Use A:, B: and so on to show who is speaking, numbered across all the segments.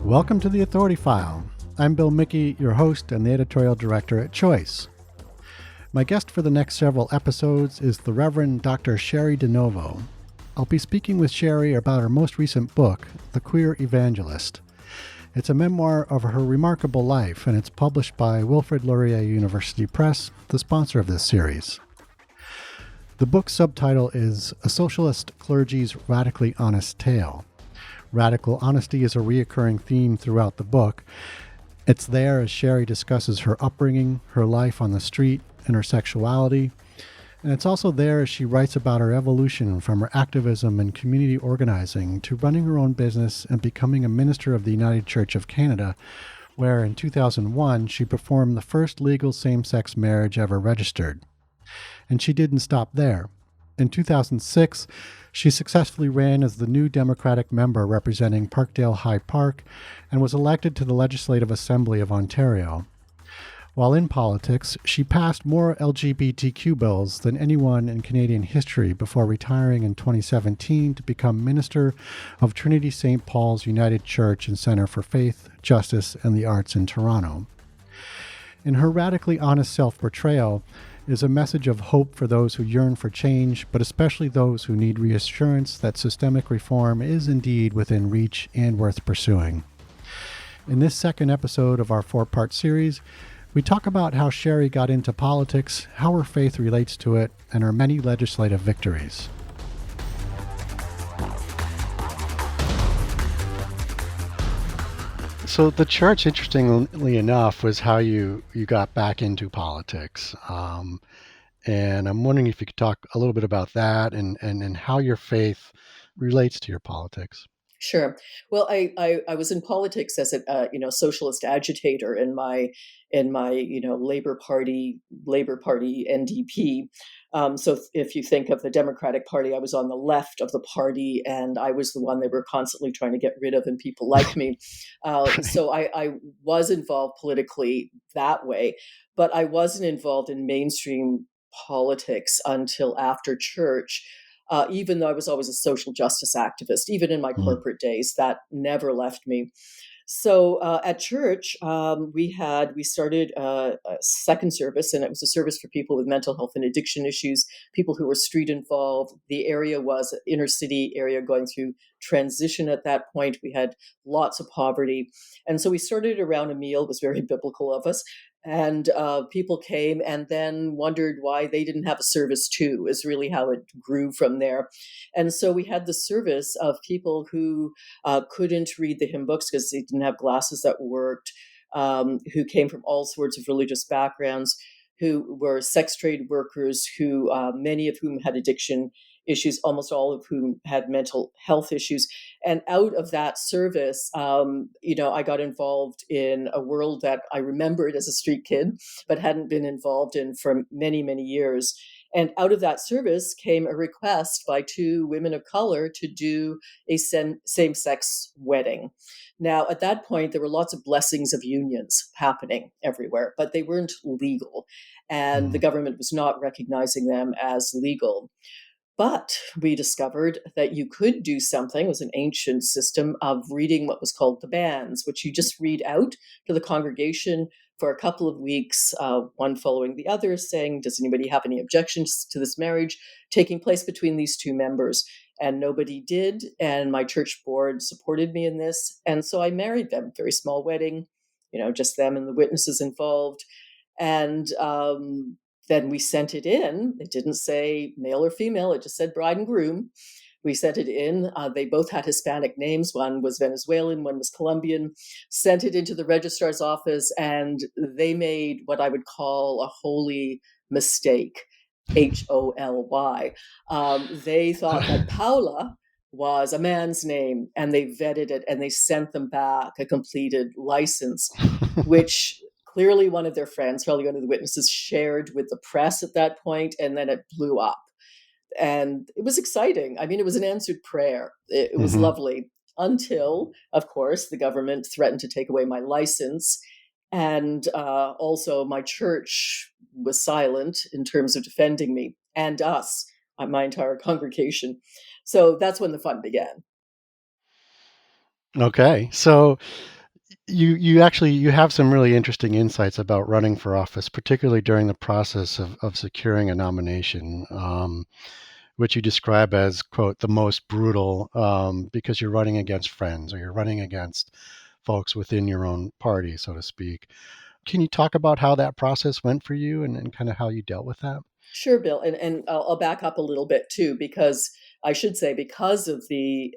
A: Welcome to the Authority File. I'm Bill Mickey, your host and the editorial director at Choice. My guest for the next several episodes is the Reverend Dr. Cheri DiNovo. I'll be speaking with Cheri about her most recent book, The Queer Evangelist. It's a memoir of her remarkable life, and it's published by Wilfrid Laurier University Press, the sponsor of this series. The book's subtitle is A Socialist Clergy's Radically Honest Tale. Radical honesty is a reoccurring theme throughout the book. It's there as Cheri discusses her upbringing, her life on the street, and her sexuality. And it's also there as she writes about her evolution from her activism and community organizing to running her own business and becoming a minister of the United Church of Canada, where in 2001 she performed the first legal same-sex marriage ever registered. And she didn't stop there. In 2006, she successfully ran as the new Democratic member representing Parkdale High Park and was elected to the Legislative Assembly of Ontario. While in politics, she passed more LGBTQ bills than anyone in Canadian history before retiring in 2017 to become Minister of Trinity St. Paul's United Church and Centre for Faith, Justice, and the Arts in Toronto. In her radically honest self-portrayal is a message of hope for those who yearn for change, but especially those who need reassurance that systemic reform is indeed within reach and worth pursuing. In this second episode of our four-part series, we talk about how Cheri got into politics, how her faith relates to it, and her many legislative victories. So the church, interestingly enough, was how you got back into politics. And I'm wondering if you could talk a little bit about that and how your faith relates to your politics.
B: Sure. Well, I was in politics as a socialist agitator in my Labor Party NDP. So if you think of the Democratic Party, I was on the left of the party, and I was the one they were constantly trying to get rid of, and people like me. So I was involved politically that way, but I wasn't involved in mainstream politics until after church. Even though I was always a social justice activist, even in my corporate days, that never left me. So at church, we started a second service, and it was a service for people with mental health and addiction issues, people who were street involved. The area was an inner city area going through transition at that point. We had lots of poverty. And so we started around a meal. It was very biblical of us. And people came and then wondered why they didn't have a service too, is really how it grew from there. And so we had the service of people who couldn't read the hymn books because they didn't have glasses that worked, who came from all sorts of religious backgrounds, who were sex trade workers, who many of whom had addiction issues, almost all of whom had mental health issues. And out of that service, I got involved in a world that I remembered as a street kid, but hadn't been involved in for many, many years. And out of that service came a request by two women of color to do a same-sex wedding. Now, at that point, there were lots of blessings of unions happening everywhere, but they weren't legal. And the government was not recognizing them as legal. But we discovered that you could do something. It was an ancient system of reading what was called the banns, which you just read out to the congregation for a couple of weeks, one following the other, saying, does anybody have any objections to this marriage taking place between these two members? And nobody did. And my church board supported me in this. And so I married them. Very small wedding, just them and the witnesses involved. And then we sent it in. It didn't say male or female. It just said bride and groom. We sent it in. They both had Hispanic names. One was Venezuelan, one was Colombian. Sent it into the registrar's office, and they made what I would call a holy mistake, Holy. They thought that Paula was a man's name, and they vetted it, and they sent them back a completed license, which clearly one of their friends, probably one of the witnesses, shared with the press at that point, and then it blew up. And it was exciting. I mean, it was an answered prayer. It was lovely until, of course, the government threatened to take away my license. And also my church was silent in terms of defending me and us, my entire congregation. So that's when the fun began.
A: Okay. So you have some really interesting insights about running for office, particularly during the process of securing a nomination, which you describe as, quote, the most brutal, because you're running against friends or you're running against folks within your own party, so to speak. Can you talk about how that process went for you and kind of how you dealt with that?
B: Sure, Bill, and I'll back up a little bit too, because I should say because of the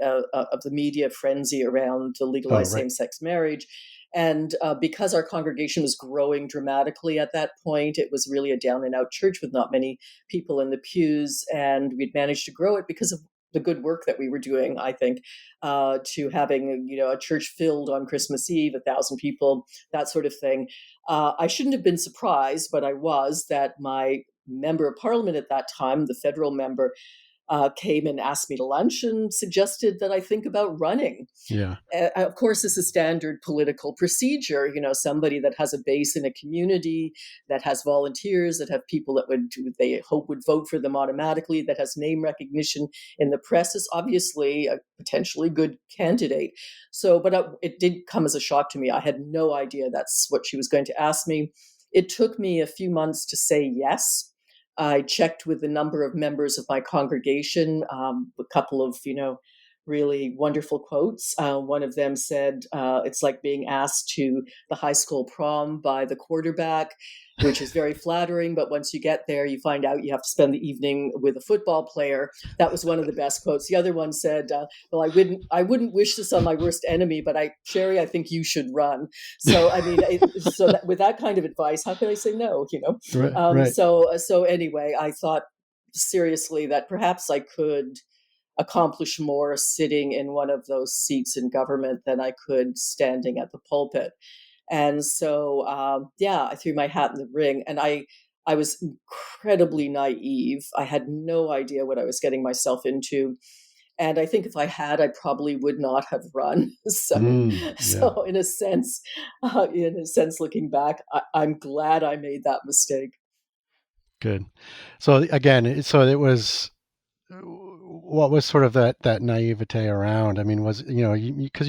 B: media frenzy around the
A: Oh,
B: legalized
A: right.
B: same-sex marriage, and because our congregation was growing dramatically at that point, it was really a down-and-out church with not many people in the pews, and we'd managed to grow it because of the good work that we were doing. I think to having a church filled on Christmas Eve, 1,000 people, that sort of thing. I shouldn't have been surprised, but I was that my member of parliament at that time, the federal member, came and asked me to lunch and suggested that I think about running.
A: Yeah.
B: Of course, this is standard political procedure. Somebody that has a base in a community, that has volunteers, that have people that they hope would vote for them automatically, that has name recognition in the press, is obviously a potentially good candidate. So, but it did come as a shock to me. I had no idea that's what she was going to ask me. It took me a few months to say yes. I checked with a number of members of my congregation, a couple of, really wonderful quotes. One of them said, it's like being asked to the high school prom by the quarterback, which is very flattering. But once you get there, you find out you have to spend the evening with a football player. That was one of the best quotes. The other one said, well, I wouldn't wish this on my worst enemy, but Cheri, I think you should run. So, I mean, with that kind of advice, how can I say no,
A: Right. Right.
B: So anyway, I thought seriously that perhaps I could accomplish more sitting in one of those seats in government than I could standing at the pulpit. And so, yeah, I threw my hat in the ring, and I was incredibly naive. I had no idea what I was getting myself into. And I think if I had, I probably would not have run. So,
A: Yeah.
B: so in a sense, looking back, I'm glad I made that mistake.
A: Good. So again, so it was, what was sort of that naivete around? I mean, was, because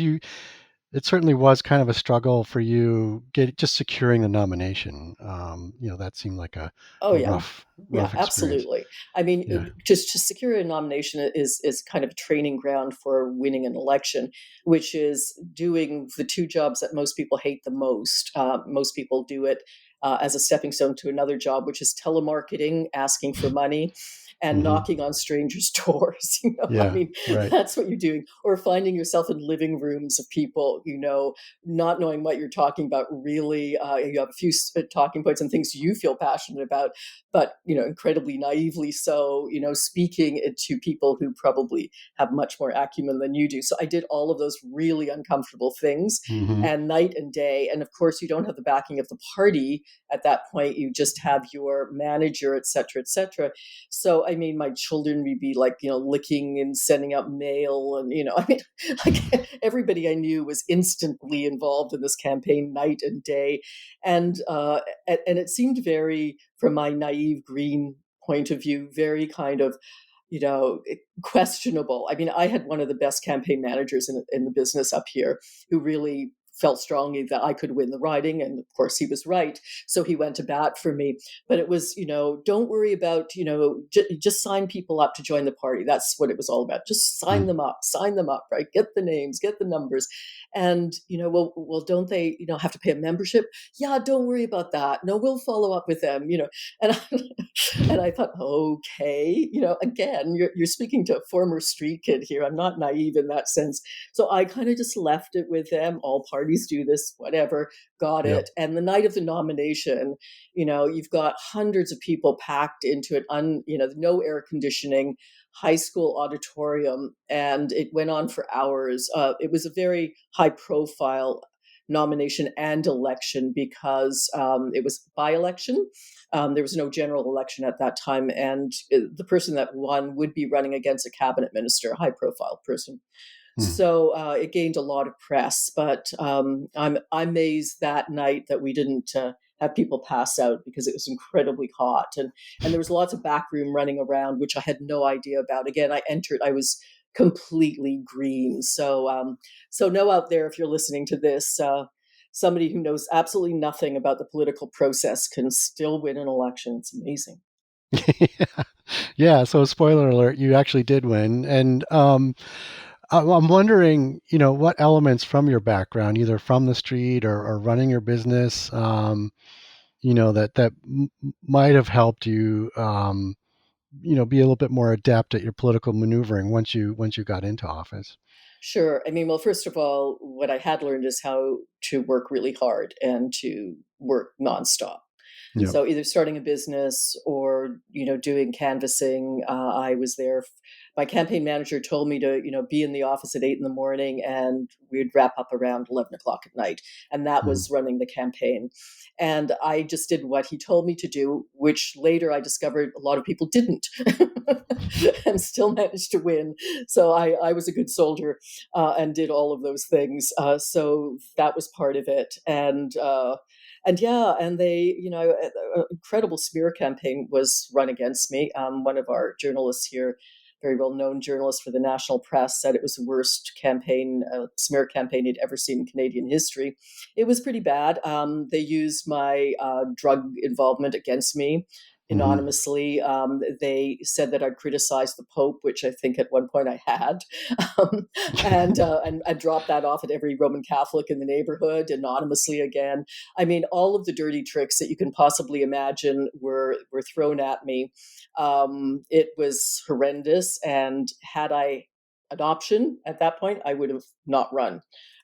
A: it certainly was kind of a struggle for you just securing the nomination. That seemed like
B: Oh
A: a
B: yeah. Yeah,
A: rough experience.
B: absolutely. I mean,
A: Yeah.
B: just to secure a nomination is kind of a training ground for winning an election, which is doing the two jobs that most people hate the most. Most people do it as a stepping stone to another job, which is telemarketing, asking for money, and
A: Hmm.
B: knocking on strangers' doors. I
A: Yeah.
B: mean,
A: Right.
B: that's what you're doing, or finding yourself in living rooms of people, not knowing what you're talking about. Really, you have a few talking points and things you feel passionate about, but incredibly naively so, speaking it to people who probably have much more acumen than you do. So I did all of those really uncomfortable things,
A: Hmm.
B: and night and day. And of course, you don't have the backing of the party at that point. You just have your manager, et cetera, et cetera. So I mean, my children would be like, licking and sending out mail, and I mean, like everybody I knew was instantly involved in this campaign, night and day. And it seemed very, from my naive green point of view, very kind of questionable. I mean, I had one of the best campaign managers in the business up here, who really felt strongly that I could win the riding, and of course he was right. So he went to bat for me. But it was, don't worry about, just sign people up to join the party. That's what it was all about. Just sign them up, right? Get the names, get the numbers. And, well, don't they, have to pay a membership? Yeah, don't worry about that. No, we'll follow up with them, and and I thought, okay, again, you're speaking to a former street kid here. I'm not naive in that sense. So I kind of just left it with them. All parties do this, whatever, got
A: Yep.
B: it. And the night of the nomination, you've got hundreds of people packed into it, no air conditioning, high school auditorium, and it went on for hours. It was a very high profile nomination and election because it was by election. There was no general election at that time, and the person that won would be running against a cabinet minister, a high profile person.
A: Mm.
B: So it gained a lot of press, but I'm amazed that night that we didn't have people pass out because it was incredibly hot, and there was lots of backroom running around, which I had no idea about. Again, I was completely green. So so know out there, if you're listening to this. somebody who knows absolutely nothing about the political process can still win an election. It's amazing.
A: Yeah. So, spoiler alert, you actually did win. And I'm wondering, what elements from your background, either from the street or running your business, that might have helped you, be a little bit more adept at your political maneuvering once you got into office.
B: Sure. I mean, well, first of all, what I had learned is how to work really hard and to work nonstop.
A: Yeah.
B: So either starting a business or doing canvassing. I was there. My campaign manager told me to be in the office at 8 in the morning, and we'd wrap up around 11 o'clock at night, and that
A: Mhm.
B: was running the campaign. And I just did what he told me to do, which later I discovered a lot of people didn't, and still managed to win. So I was a good soldier and did all of those things. So that was part of it, and yeah, and they, an incredible smear campaign was run against me. One of our journalists here, very well known journalist for the national press, said it was the worst campaign, smear campaign he'd ever seen in Canadian history. It was pretty bad. They used my drug involvement against me
A: Mhm.
B: anonymously. They said that I'd criticized the Pope, which I think at one point I had, um, and I dropped that off at every Roman Catholic in the neighborhood anonymously again. I mean, all of the dirty tricks that you can possibly imagine were thrown at me. It was horrendous, and had I an option at that point, I would have not run.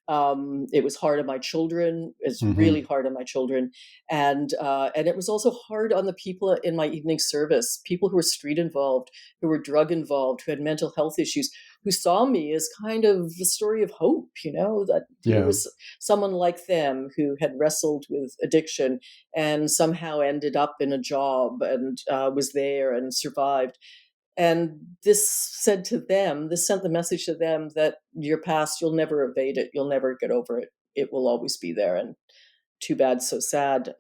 B: It was hard on my children. It's
A: Mhm.
B: really hard on my children, and it was also hard on the people in my evening service, people who were street involved, who were drug involved, who had mental health issues, who saw me as kind of a story of hope. That here
A: Yeah.
B: was someone like them who had wrestled with addiction and somehow ended up in a job and was there and survived. And this sent the message to them that your past, you'll never evade it. You'll never get over it. It will always be there. And too bad, so sad.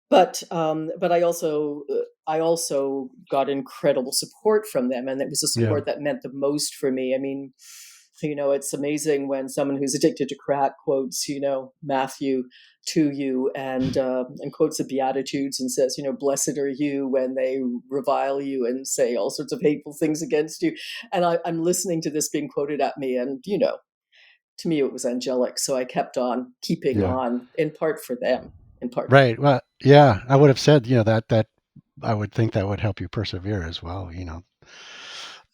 B: But I also got incredible support from them, and it was the
A: Yeah.
B: support that meant the most for me. I mean, it's amazing when someone who's addicted to crack quotes, Matthew to you, and quotes the Beatitudes and says, blessed are you when they revile you and say all sorts of hateful things against you. And I'm listening to this being quoted at me, and to me it was angelic. So I kept on keeping
A: Yeah.
B: on, in part for them, in part for
A: Right. Well, yeah, I would have said, that I would think that would help you persevere as well.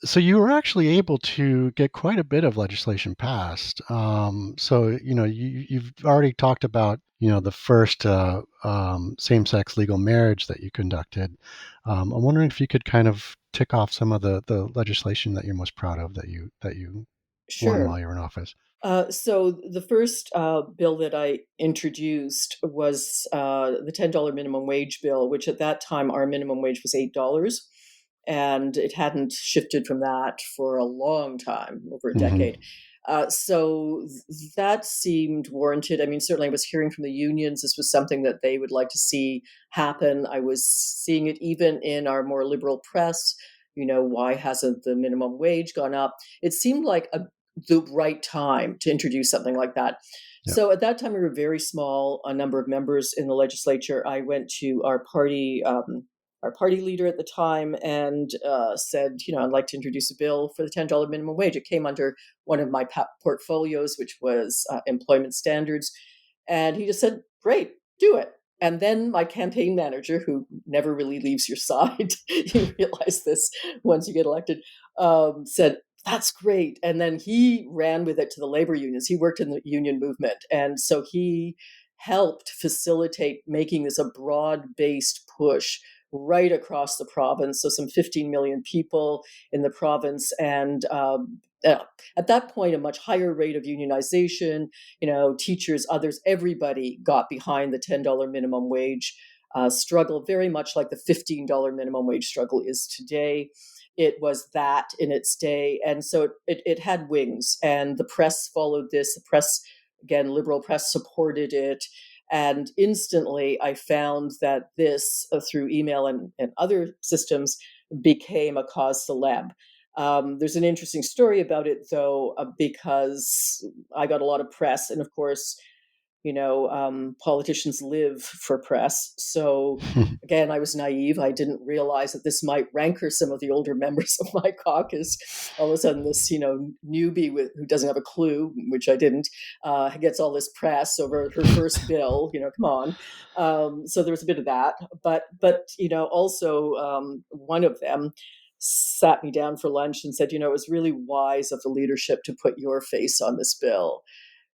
A: So you were actually able to get quite a bit of legislation passed. So you've already talked about the first same-sex legal marriage that you conducted. I'm wondering if you could kind of tick off some of the legislation that you're most proud of that you won
B: sure.
A: while you were in office.
B: So the first bill that I introduced was the $10 minimum wage bill, which at that time our minimum wage was $8, and it hadn't shifted from that for a long time, over a
A: Hmm.
B: decade. That seemed warranted. I mean, certainly I was hearing from the unions this was something that they would like to see happen. I was seeing it even in our more liberal press. Why hasn't the minimum wage gone up? It seemed like the right time to introduce something like that.
A: Yeah.
B: So at that time, we were very small, a number of members in the legislature. I went to our party leader at the time, and said, I'd like to introduce a bill for the $10 minimum wage. It came under one of my portfolios, which was employment standards. And he just said, great, do it. And then my campaign manager, who never really leaves your side, you realize this once you get elected, said, that's great. And then he ran with it to the labor unions. He worked in the union movement. And so he helped facilitate making this a broad based push right across the province. So some 15 million people in the province. And at that point, a much higher rate of unionization, teachers, others, everybody got behind the $10 minimum wage struggle, very much like the $15 minimum wage struggle is today. It was that in its day. And so it had wings, and the press followed this. The press, again, liberal press, supported it. And instantly I found that this, through email and other systems, became a cause célèbre. There's an interesting story about it, though, because I got a lot of press. And of course, politicians live for press. So again, I was naive. I didn't realize that this might rancor some of the older members of my caucus. All of a sudden, this newbie who doesn't have a clue, which I didn't, gets all this press over her first bill. Come on. So there was a bit of that, but also one of them sat me down for lunch and said, it was really wise of the leadership to put your face on this bill,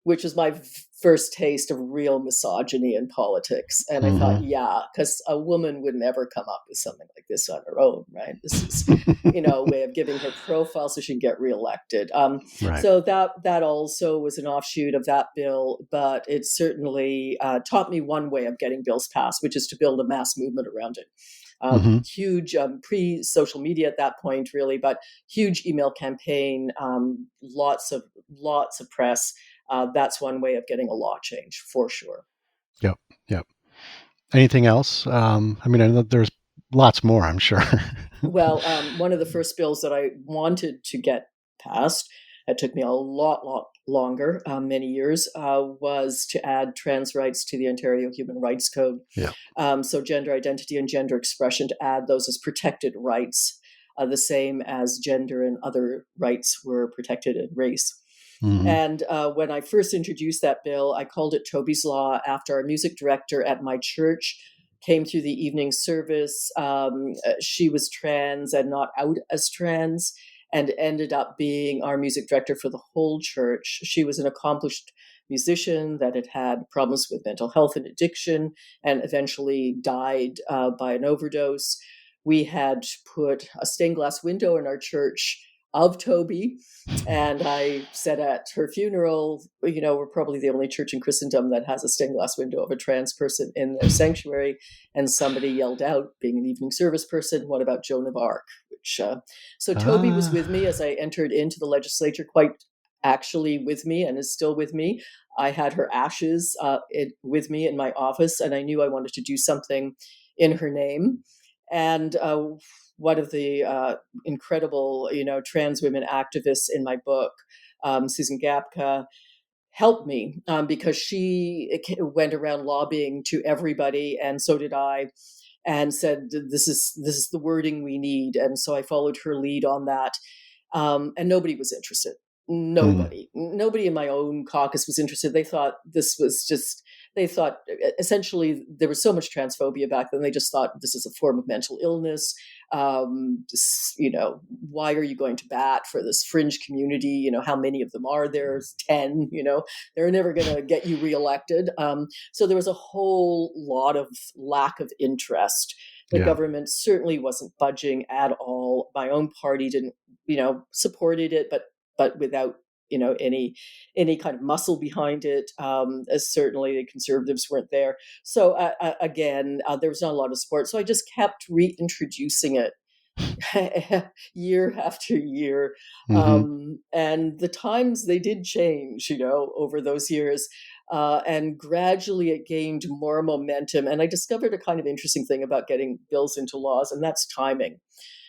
B: which was my first taste of real misogyny in politics. And I thought, yeah, because a woman would never come up with something like this on her own, right? This is, a way of giving her profile so she can get reelected.
A: Right.
B: So that also was an offshoot of that bill, but it certainly taught me one way of getting bills passed, which is to build a mass movement around it. Huge pre-social media at that point, really, but huge email campaign, lots of press. That's one way of getting a law change for sure.
A: Yep. Anything else? I know there's lots more, I'm sure.
B: Well, one of the first bills that I wanted to get passed, it took me a lot longer, many years, was to add trans rights to the Ontario Human Rights Code.
A: Yeah.
B: So gender identity and gender expression, to add those as protected rights, the same as gender and other rights were protected in race. And when I first introduced that bill, I called it Toby's Law after our music director at my church came through the evening service. She was trans and not out as trans, and ended up being our music director for the whole church. She was an accomplished musician that had had problems with mental health and addiction, and eventually died by an overdose. We had put a stained glass window in our church of Toby. And I said at her funeral, we're probably the only church in Christendom that has a stained glass window of a trans person in their sanctuary. And somebody yelled out, being an evening service person, what about Joan of Arc? So Toby was with me as I entered into the legislature, quite actually with me, and is still with me. I had her ashes with me in my office, and I knew I wanted to do something in her name. And one of the incredible, trans women activists in my book, Susan Gapka, helped me because she went around lobbying to everybody, and so did I, and said, this is the wording we need. And so I followed her lead on that. And nobody was interested. Nobody in my own caucus was interested. They thought this was just, essentially there was so much transphobia back then. They just thought this is a form of mental illness. Why are you going to bat for this fringe community? How many of them are there? There's 10, they're never going to get you reelected. So there was a whole lot of lack of interest. The government certainly wasn't budging at all. My own party didn't, supported it, but without any kind of muscle behind it. As certainly the Conservatives weren't there. So again, there was not a lot of support. So I just kept reintroducing it year after year. And the times, they did change, over those years. And gradually it gained more momentum. And I discovered a kind of interesting thing about getting bills into laws, and that's timing.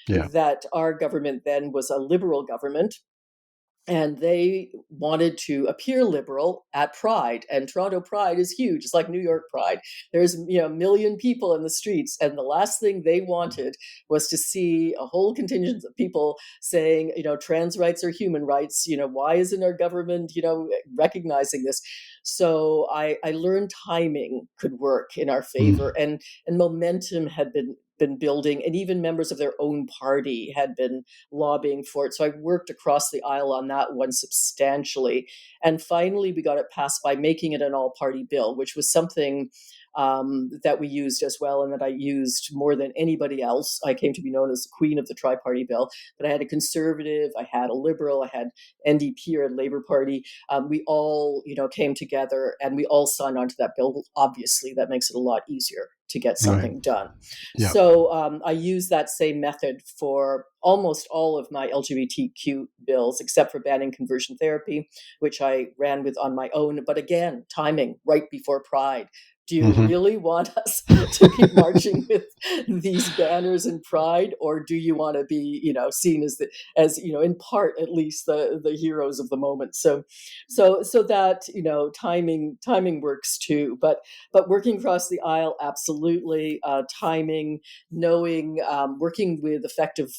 B: That our government then was a Liberal government, and they wanted to appear liberal at Pride. And Toronto Pride is huge. It's like New York Pride. There's a million people in the streets. And the last thing they wanted was to see a whole contingent of people saying, trans rights are human rights. Why isn't our government, recognizing this? So I learned timing could work in our favor, and momentum had been building, and even members of their own party had been lobbying for it. So I worked across the aisle on that one substantially. And finally, we got it passed by making it an all-party bill, which was something that we used as well, and that I used more than anybody else. I came to be known as the queen of the tri-party bill. But I had a Conservative, I had a Liberal, I had NDP or Labour Party. We all, came together, and we all signed onto that bill. Obviously, that makes it a lot easier to get something done.
A: Yep.
B: So I use that same method for almost all of my LGBTQ bills, except for banning conversion therapy, which I ran with on my own. But again, timing right before Pride. Do you really want us to be marching with these banners in Pride, or do you want to be, seen as in part at least the heroes of the moment? So that timing works too. But working across the aisle, absolutely. Timing, knowing, working with effective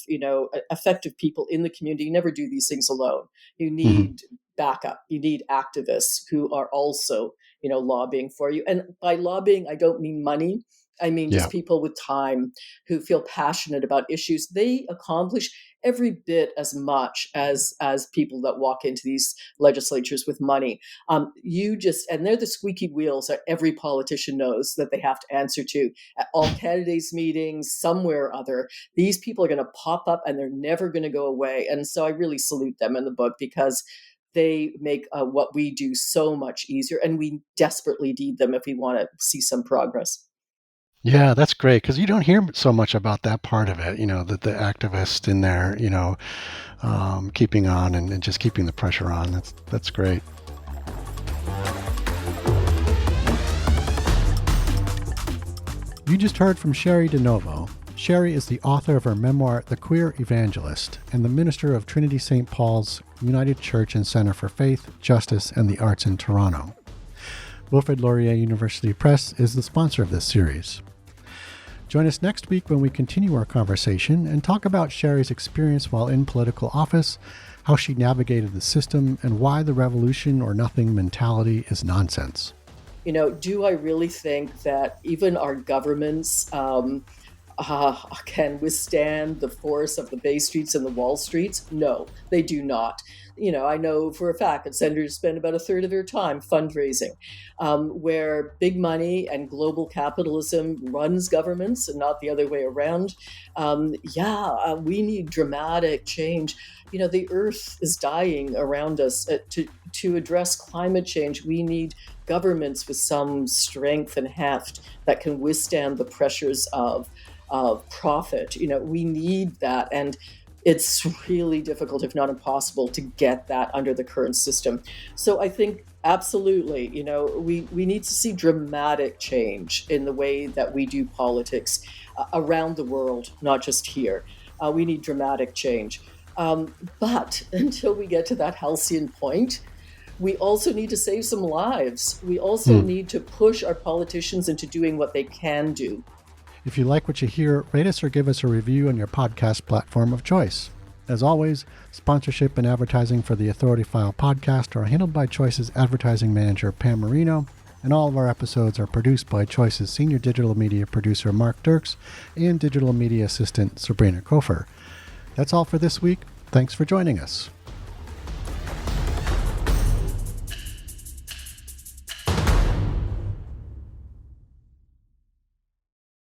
B: people in the community. You never do these things alone. You need backup. You need activists who are also lobbying for you. And by lobbying, I don't mean money. I mean just people with time who feel passionate about issues. They accomplish every bit as much as people that walk into these legislatures with money. And they're the squeaky wheels that every politician knows that they have to answer to at all candidates meetings, somewhere or other. These people are going to pop up and they're never going to go away. And so I really salute them in the book, because they make what we do so much easier, and we desperately need them if we want to see some progress.
A: Yeah, that's great, because you don't hear so much about that part of it, that the activists in there, keeping on and just keeping the pressure on. That's great. You just heard from Cheri DiNovo. Cheri is the author of her memoir, The Queer Evangelist, and the minister of Trinity St. Paul's United Church and Center for Faith, Justice, and the Arts in Toronto. Wilfrid Laurier University Press is the sponsor of this series. Join us next week when we continue our conversation and talk about Cheri's experience while in political office, how she navigated the system, and why the revolution or nothing mentality is nonsense.
B: Do I really think that even our governments can withstand the force of the Bay Streets and the Wall Streets? No, they do not. I know for a fact that senators spend about a third of their time fundraising, where big money and global capitalism runs governments and not the other way around. We need dramatic change. The earth is dying around us. To address climate change, we need governments with some strength and heft that can withstand the pressures of profit. We need that. And it's really difficult, if not impossible, to get that under the current system. So I think absolutely, we need to see dramatic change in the way that we do politics around the world, not just here. We need dramatic change. But until we get to that halcyon point, we also need to save some lives. We also need to push our politicians into doing what they can do.
A: If you like what you hear, rate us or give us a review on your podcast platform of choice. As always, sponsorship and advertising for the Authority File podcast are handled by Choice's advertising manager, Pam Marino, and all of our episodes are produced by Choice's senior digital media producer, Mark Dirks, and digital media assistant, Sabrina Kofer. That's all for this week. Thanks for joining us.